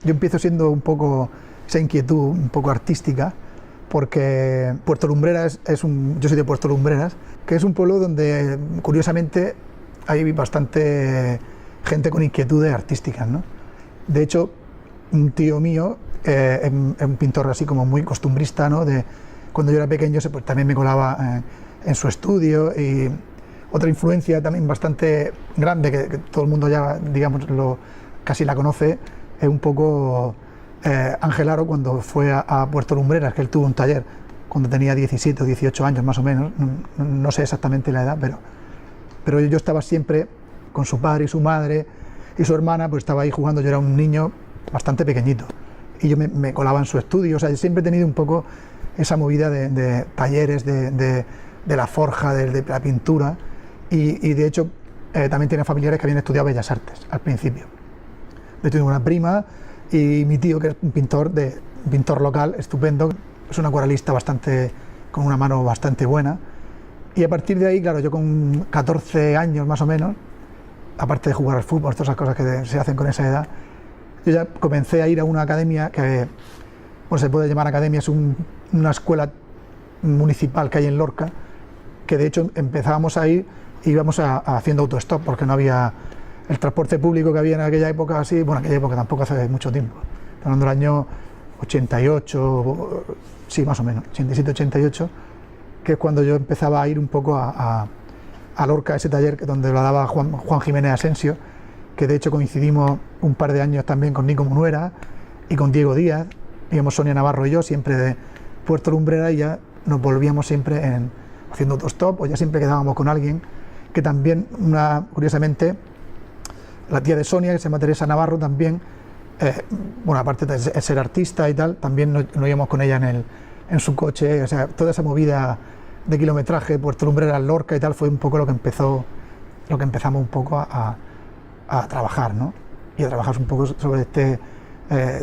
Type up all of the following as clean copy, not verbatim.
Yo empiezo siendo un poco esa inquietud un poco artística, porque Puerto Lumbreras yo soy de Puerto Lumbreras, que es un pueblo donde curiosamente hay bastante gente con inquietudes artísticas, ¿no? De hecho, un tío mío es un pintor así como muy costumbrista, ¿no? Cuando yo era pequeño pues, también me colaba en su estudio. Y otra influencia también bastante grande, que todo el mundo ya, digamos, casi la conoce, es un poco Ángel Aro, cuando fue a Puerto Lumbreras, que él tuvo un taller cuando tenía 17 o 18 años más o menos, no sé exactamente la edad, pero yo estaba siempre con su padre y su madre y su hermana, pues estaba ahí jugando. Yo era un niño bastante pequeñito y yo me colaba en su estudio. O sea, yo siempre he tenido un poco esa movida de talleres, de la forja, de la pintura, y de hecho también tiene familiares que habían estudiado Bellas Artes al principio. Yo tengo una prima y mi tío, que es un pintor local estupendo, es un acuarelista con una mano bastante buena. Y a partir de ahí, claro, yo con 14 años más o menos, aparte de jugar al fútbol, todas esas cosas que se hacen con esa edad, yo ya comencé a ir a una academia que, bueno, se puede llamar academia, es una escuela municipal que hay en Lorca, que de hecho empezábamos a ir y íbamos haciendo autostop, porque no había el transporte público que había en aquella época, así, bueno, aquella época tampoco hace mucho tiempo, estamos hablando del año 88, sí, más o menos, 87-88, que es cuando yo empezaba a ir un poco a Lorca, ese taller donde lo daba Juan Jiménez Asensio, que de hecho coincidimos un par de años también con Nico Munuera y con Diego Díaz. Íbamos Sonia Navarro y yo siempre de Puerto Lumbreras, y ya nos volvíamos siempre haciendo autostop, o ya siempre quedábamos con alguien que también, curiosamente, la tía de Sonia, que se llama Teresa Navarro, también, bueno, aparte de ser artista y tal, también nos íbamos con ella en su coche. O sea, toda esa movida de kilometraje, Puerto Lumbreras, Lorca y tal, fue un poco lo que empezamos un poco a trabajar, ¿no? Y a trabajar un poco sobre este,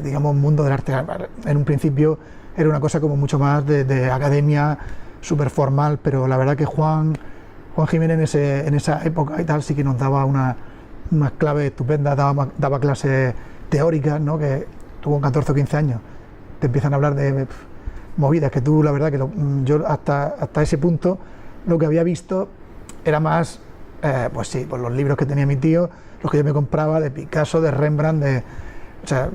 digamos, mundo del arte. En un principio era una cosa como mucho más de academia, súper formal, pero la verdad que Juan Jiménez en esa época y tal sí que nos daba unas claves estupendas, daba clases teóricas, ¿no? Que tú con 14 o 15 años te empiezan a hablar de movidas que tú, la verdad que yo hasta ese punto lo que había visto era más, pues sí, pues los libros que tenía mi tío, los que yo me compraba, de Picasso, de Rembrandt, o sea,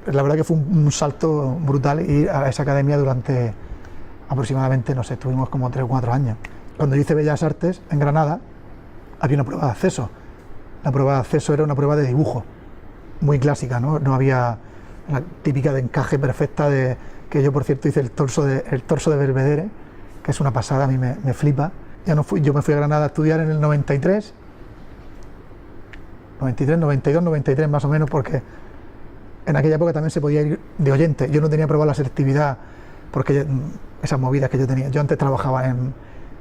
la verdad que fue un salto brutal ir a esa academia durante aproximadamente, no sé, estuvimos como 3 o 4 años. Cuando yo hice Bellas Artes en Granada, había una prueba de acceso. La prueba de acceso era una prueba de dibujo, muy clásica, ¿no? No había la típica de encaje perfecta, que yo, por cierto, hice el torso de Belvedere, que es una pasada, a mí me flipa. Yo me fui a Granada a estudiar en el 93, 92, 93 más o menos, porque en aquella época también se podía ir de oyente. Yo no tenía probada la selectividad, porque esas movidas que yo tenía. Yo antes trabajaba en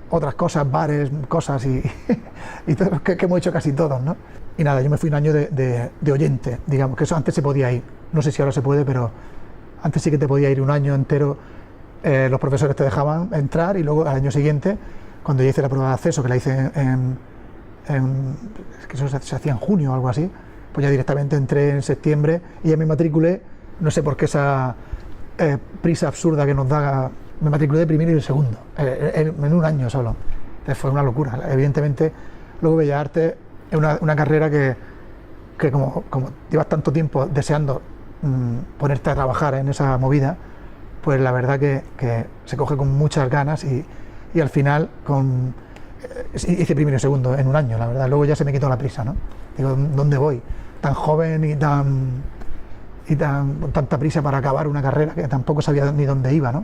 otras cosas, bares, cosas y todo, que hemos hecho casi todos, ¿no? Y nada, yo me fui un año de oyente, digamos, que eso antes se podía ir. No sé si ahora se puede, pero antes sí que te podía ir un año entero. Los profesores te dejaban entrar, y luego al año siguiente, cuando yo hice la prueba de acceso, que la hice que eso se hacía en junio o algo así, pues ya directamente entré en septiembre y ya me matriculé. No sé por qué esa prisa absurda que nos da, me matriculé de primero y de segundo, en un año solo. Entonces fue una locura. Evidentemente, luego Bellas Artes es una carrera que como llevas tanto tiempo deseando ponerte a trabajar en esa movida, pues la verdad que se coge con muchas ganas, y al final hice primero y segundo en un año, la verdad. Luego ya se me quitó la prisa, ¿no? Digo, ¿dónde voy? Tan joven y con tanta prisa para acabar una carrera que tampoco sabía ni dónde iba, ¿no?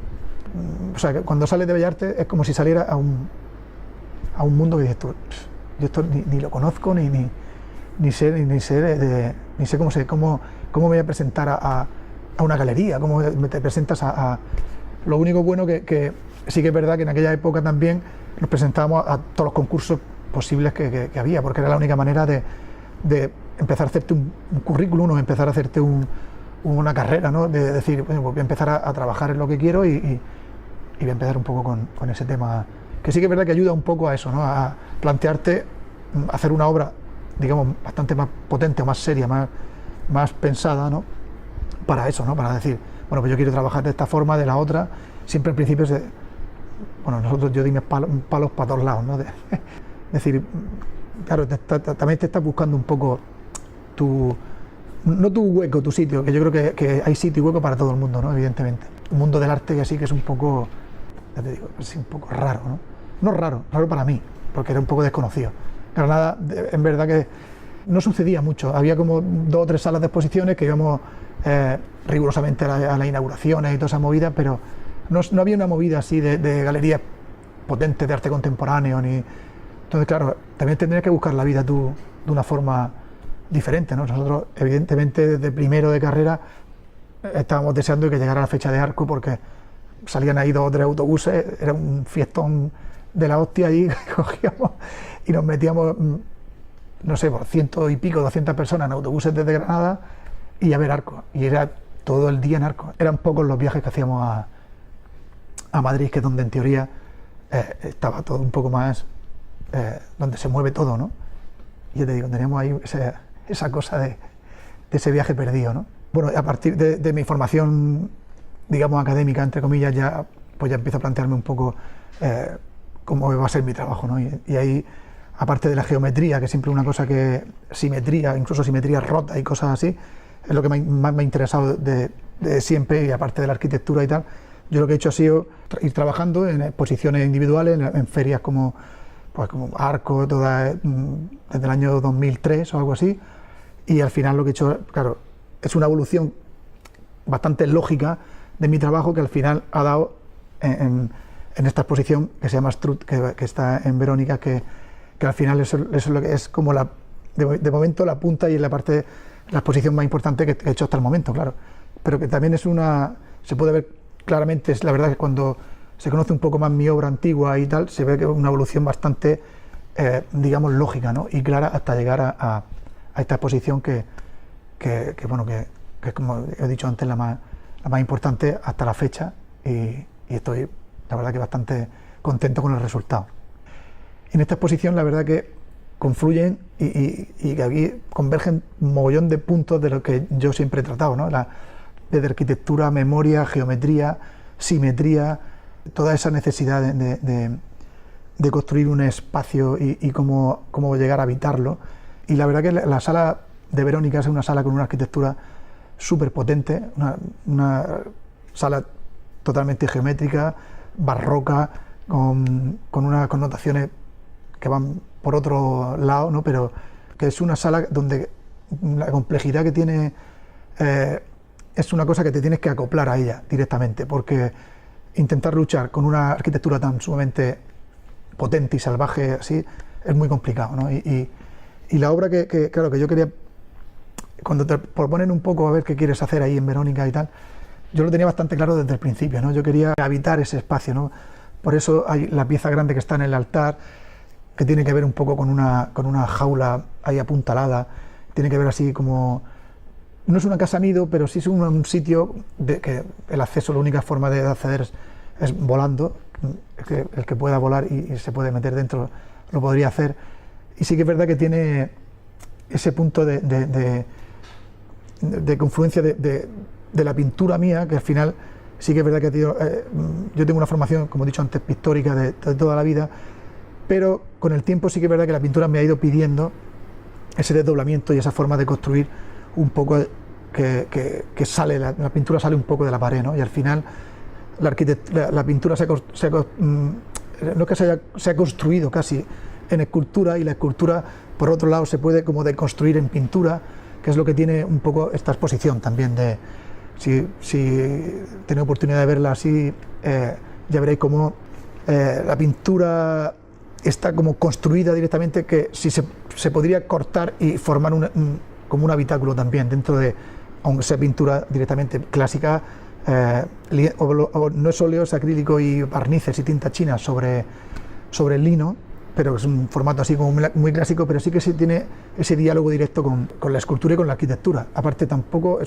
O sea, que cuando sales de Bellas Artes es como si saliera a un mundo que dices tú, yo esto ni lo conozco, ni sé cómo me voy a presentar a una galería, cómo te presentas Lo único bueno que sí que es verdad que en aquella época también nos presentábamos a todos los concursos posibles que había, porque era la única manera de empezar a hacerte un currículum, o empezar a hacerte una carrera, ¿no? De decir, bueno, pues voy a empezar a trabajar en lo que quiero y voy a empezar un poco con ese tema, que sí que es verdad que ayuda un poco a eso, ¿no? A plantearte hacer una obra, digamos, bastante más potente o más seria, más pensada, ¿no? para eso, ¿no? Para decir, bueno, pues yo quiero trabajar de esta forma, de la otra. Siempre al principio nosotros yo di palos para todos lados, ¿no? Es decir, claro, también te estás buscando un poco no tu hueco, tu sitio, que yo creo que hay sitio y hueco para todo el mundo, ¿no? Evidentemente. Un mundo del arte que sí que es un poco, ya te digo, es un poco raro, ¿no? No raro para mí, porque era un poco desconocido. Granada, en verdad que no sucedía mucho, había como 2 o 3 salas de exposiciones que íbamos rigurosamente a las inauguraciones y toda esa movida, pero no había una movida así de galerías potentes de arte contemporáneo, ni... Entonces, claro, también tendrías que buscar la vida tú de una forma diferente, ¿no? Nosotros, evidentemente, desde primero de carrera estábamos deseando que llegara la fecha de Arco, porque salían ahí 2 o 3 autobuses, era un fiestón de la hostia allí, cogíamos y nos metíamos, no sé, por 100 y pico, 200 personas en autobuses desde Granada y a ver Arco, y era todo el día en Arco. Eran pocos los viajes que hacíamos a Madrid, que es donde en teoría estaba todo un poco más, donde se mueve todo, ¿no? Y yo te digo, teníamos ahí esa cosa de ese viaje perdido, ¿no? Bueno, a partir de mi formación, digamos, académica, entre comillas, ya empiezo a plantearme un poco cómo va a ser mi trabajo, ¿no? Y ahí, aparte de la geometría, que siempre es una cosa que, simetría, incluso simetría rota y cosas así, es lo que más me ha interesado de siempre, y aparte de la arquitectura y tal, yo lo que he hecho ha sido ir trabajando en exposiciones individuales, en ferias como Arco, desde el año 2003 o algo así, y al final lo que he hecho, claro, es una evolución bastante lógica de mi trabajo, que al final ha dado en esta exposición que se llama Strut, que está en Verónica, que al final eso es lo que es como de momento la punta y la exposición más importante que he hecho hasta el momento, claro, pero que también se puede ver claramente, es la verdad que cuando se conoce un poco más mi obra antigua y tal, se ve que es una evolución bastante, digamos, lógica, ¿no? Y clara, hasta llegar a esta exposición que es, como he dicho antes, la más importante hasta la fecha, y estoy, la verdad, que bastante contento con el resultado. En esta exposición, la verdad que confluyen y que aquí convergen un mogollón de puntos de lo que yo siempre he tratado, ¿no? Desde arquitectura, memoria, geometría, simetría, toda esa necesidad de construir un espacio y cómo llegar a habitarlo. Y la verdad que la sala de Verónica es una sala con una arquitectura súper potente, una sala totalmente geométrica, barroca, con unas connotaciones que van por otro lado, ¿no? Pero que es una sala donde la complejidad que tiene es una cosa que te tienes que acoplar a ella directamente, porque intentar luchar con una arquitectura tan sumamente potente y salvaje así es muy complicado, ¿no? Y la obra claro, que yo quería, cuando te proponen un poco a ver qué quieres hacer ahí en Verónica y tal, yo lo tenía bastante claro desde el principio, ¿no? Yo quería habitar ese espacio, ¿no? Por eso hay la pieza grande que está en el altar, que tiene que ver un poco con una jaula ahí apuntalada, tiene que ver así como... No es una casa nido, pero sí es un sitio que el acceso, la única forma de acceder es volando, el que pueda volar y se puede meter dentro lo podría hacer, y sí que es verdad que tiene ese punto de confluencia de la pintura mía, que al final sí que es verdad que yo tengo una formación, como he dicho antes, pictórica de toda la vida, pero con el tiempo sí que es verdad que la pintura me ha ido pidiendo ese desdoblamiento y esa forma de construir un poco que sale, la pintura sale un poco de la pared, ¿no? Y al final la pintura no es que se ha construido casi en escultura, y la escultura por otro lado se puede como deconstruir en pintura, que es lo que tiene un poco esta exposición también. Si tenéis oportunidad de verla así, ya veréis cómo la pintura está como construida directamente, que si se podría cortar y formar como un habitáculo también dentro de, aunque sea pintura directamente clásica, o no es óleo, es acrílico y barnices y tinta china sobre el lino, pero es un formato así como muy clásico, pero sí que se tiene ese diálogo directo con la escultura y con la arquitectura. Aparte tampoco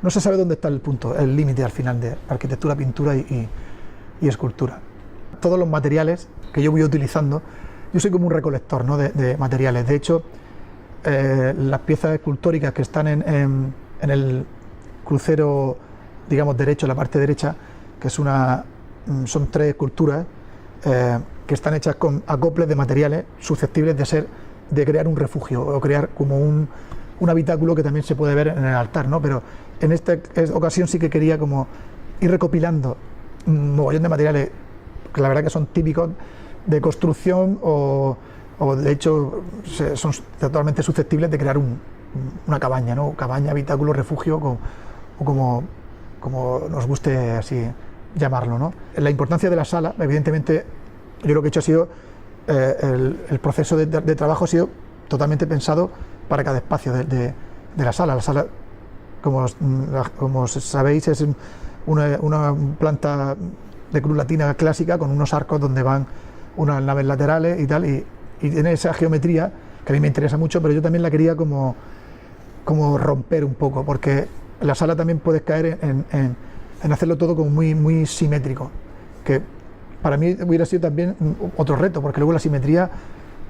no se sabe dónde está el punto, el límite al final de arquitectura, pintura y escultura. Todos los materiales que yo voy utilizando, yo soy como un recolector, ¿no? de materiales. De hecho, las piezas escultóricas que están en crucero, digamos, derecho, la parte derecha, que es son 3 esculturas que están hechas con acoples de materiales susceptibles de crear un refugio o crear como un habitáculo que también se puede ver en el altar, ¿no? Pero en esta ocasión sí que quería como ir recopilando un mogollón de materiales que la verdad que son típicos de construcción o de hecho son totalmente susceptibles de crear una cabaña, ¿no? Cabaña, habitáculo, refugio o como nos guste así llamarlo, ¿no? La importancia de la sala, evidentemente, yo lo que he hecho ha sido el proceso de trabajo ha sido totalmente pensado para cada espacio de la sala. La sala, como sabéis, es una planta de cruz latina clásica con unos arcos donde van unas naves laterales y tal, y tiene esa geometría que a mí me interesa mucho, pero yo también la quería como romper un poco, porque en la sala también puedes caer en hacerlo todo como muy simétrico, que para mí hubiera sido también otro reto, porque luego la simetría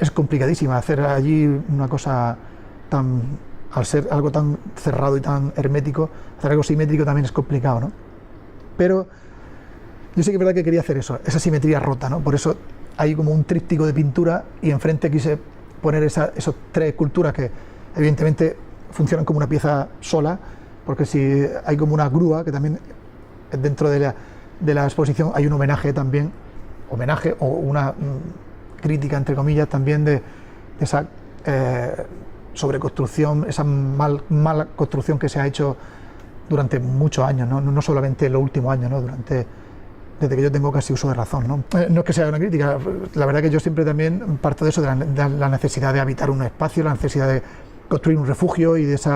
es complicadísima, hacer allí una cosa al ser algo tan cerrado y tan hermético, hacer algo simétrico también es complicado, ¿no? Pero yo sí que es verdad que quería hacer eso, esa simetría rota, ¿no? Por eso hay como un tríptico de pintura y enfrente quise poner esos 3 esculturas que evidentemente funcionan como una pieza sola, porque si hay como una grúa que también dentro de la exposición hay un homenaje también, o una crítica entre comillas también de esa sobreconstrucción, esa mala construcción que se ha hecho durante muchos años, no solamente en los últimos años, ¿no? Desde que yo tengo casi uso de razón, ¿no? No es que sea una crítica, la verdad que yo siempre también parto de eso, de la necesidad de habitar un espacio, la necesidad de construir un refugio y de ese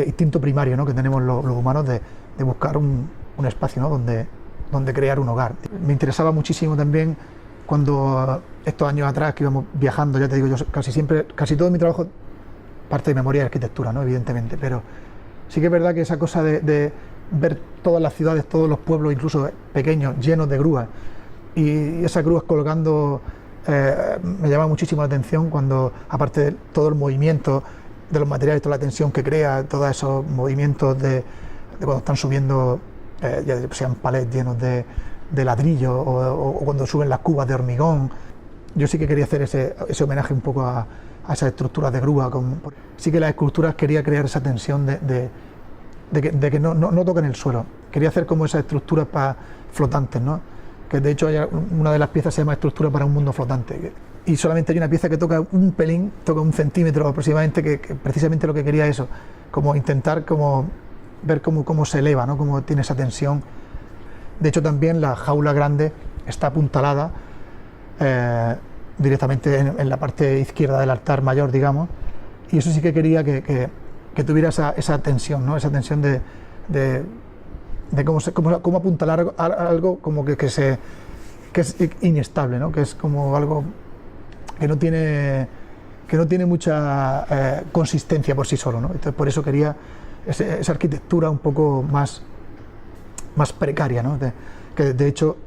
instinto primario, ¿no? Que tenemos los humanos de buscar un espacio, ¿no? donde crear un hogar. Me interesaba muchísimo también cuando estos años atrás que íbamos viajando, ya te digo, yo casi todo mi trabajo parte de memoria y arquitectura, ¿no? Evidentemente, pero sí que es verdad que esa cosa de ver todas las ciudades, todos los pueblos, incluso pequeños, llenos de grúas, y esas grúas colgando, me llama muchísimo la atención cuando, aparte de todo el movimiento de los materiales, toda la tensión que crea, todos esos movimientos de cuando están subiendo, ya sean palets llenos de ladrillo o cuando suben las cubas de hormigón. Yo sí que quería hacer ese homenaje un poco a esas estructuras de grúa. Sí que las esculturas quería crear esa tensión de que no toquen el suelo. Quería hacer como esas estructuras flotantes, ¿no? Que de hecho una de las piezas se llama estructura para un mundo flotante. Y solamente hay una pieza que toca un pelín, toca 1 centímetro aproximadamente, que precisamente lo que quería es eso, como intentar ver cómo se eleva, ¿no? Cómo tiene esa tensión. De hecho también la jaula grande está apuntalada directamente en la parte izquierda del altar mayor, digamos, y eso sí que quería que tuviera esa tensión, ¿no? Esa tensión de cómo apuntalar algo como que es inestable, ¿no? Que es como algo que no tiene mucha consistencia por sí solo, ¿no? Entonces por eso quería esa arquitectura un poco más precaria, ¿no? Que de hecho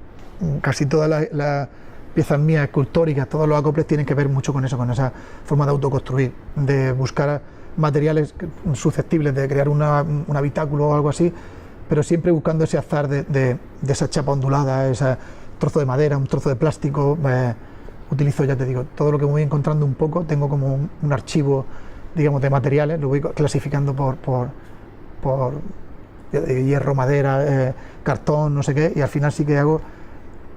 casi todas las piezas mías escultóricas, todos los acoples tienen que ver mucho con eso, con esa forma de autoconstruir, de buscar materiales susceptibles de crear un habitáculo o algo así, pero siempre buscando ese azar de esa chapa ondulada, ese trozo de madera, un trozo de plástico. Utilizo, ya te digo, todo lo que me voy encontrando un poco, tengo como un archivo, digamos, de materiales, lo voy clasificando por hierro, madera, cartón, no sé qué, y al final sí que hago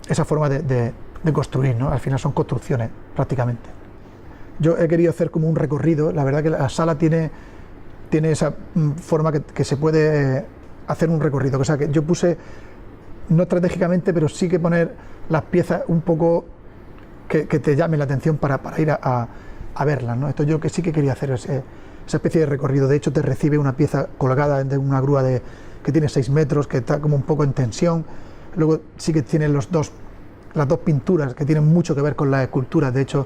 esa forma de construir, ¿no? Al final son construcciones, prácticamente. Yo he querido hacer como un recorrido, la verdad que la sala tiene esa forma que se puede hacer un recorrido, o sea que yo puse, no estratégicamente, pero sí que poner las piezas un poco que te llamen la atención para ir a verlas, ¿no? Esto yo que sí que quería hacer esa especie de recorrido. De hecho te recibe una pieza colgada de una grúa que tiene 6 metros, que está como un poco en tensión. Luego sí que tiene las dos pinturas que tienen mucho que ver con las esculturas. De hecho,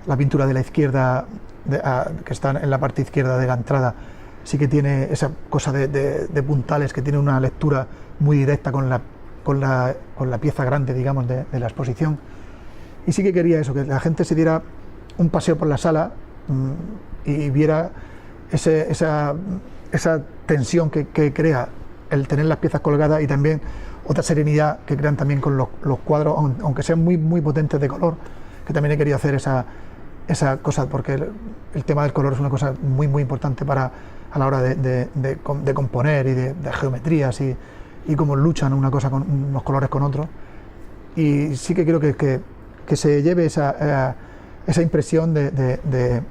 la pintura de la izquierda, que está en la parte izquierda de la entrada, sí que tiene esa cosa de puntales, que tiene una lectura muy directa con la pieza grande, digamos, de la exposición. Y sí que quería eso, que la gente se diera un paseo por la sala y viera esa esa tensión que crea el tener las piezas colgadas, y también otra serenidad que crean también con los cuadros, aunque sean muy potentes de color, que también he querido hacer esa cosa, porque el tema del color es una cosa muy importante a la hora de componer y de geometrías y cómo luchan una cosa con unos colores con otros. Y sí que quiero que se lleve esa impresión de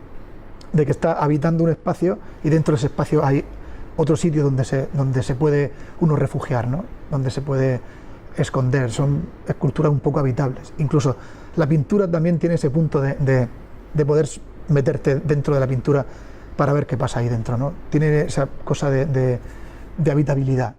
que está habitando un espacio, y dentro de ese espacio hay otro sitio donde se puede uno refugiar, ¿no? Donde se puede esconder. Son esculturas un poco habitables. Incluso la pintura también tiene ese punto de poder meterte dentro de la pintura para ver qué pasa ahí dentro, ¿no? Tiene esa cosa de habitabilidad.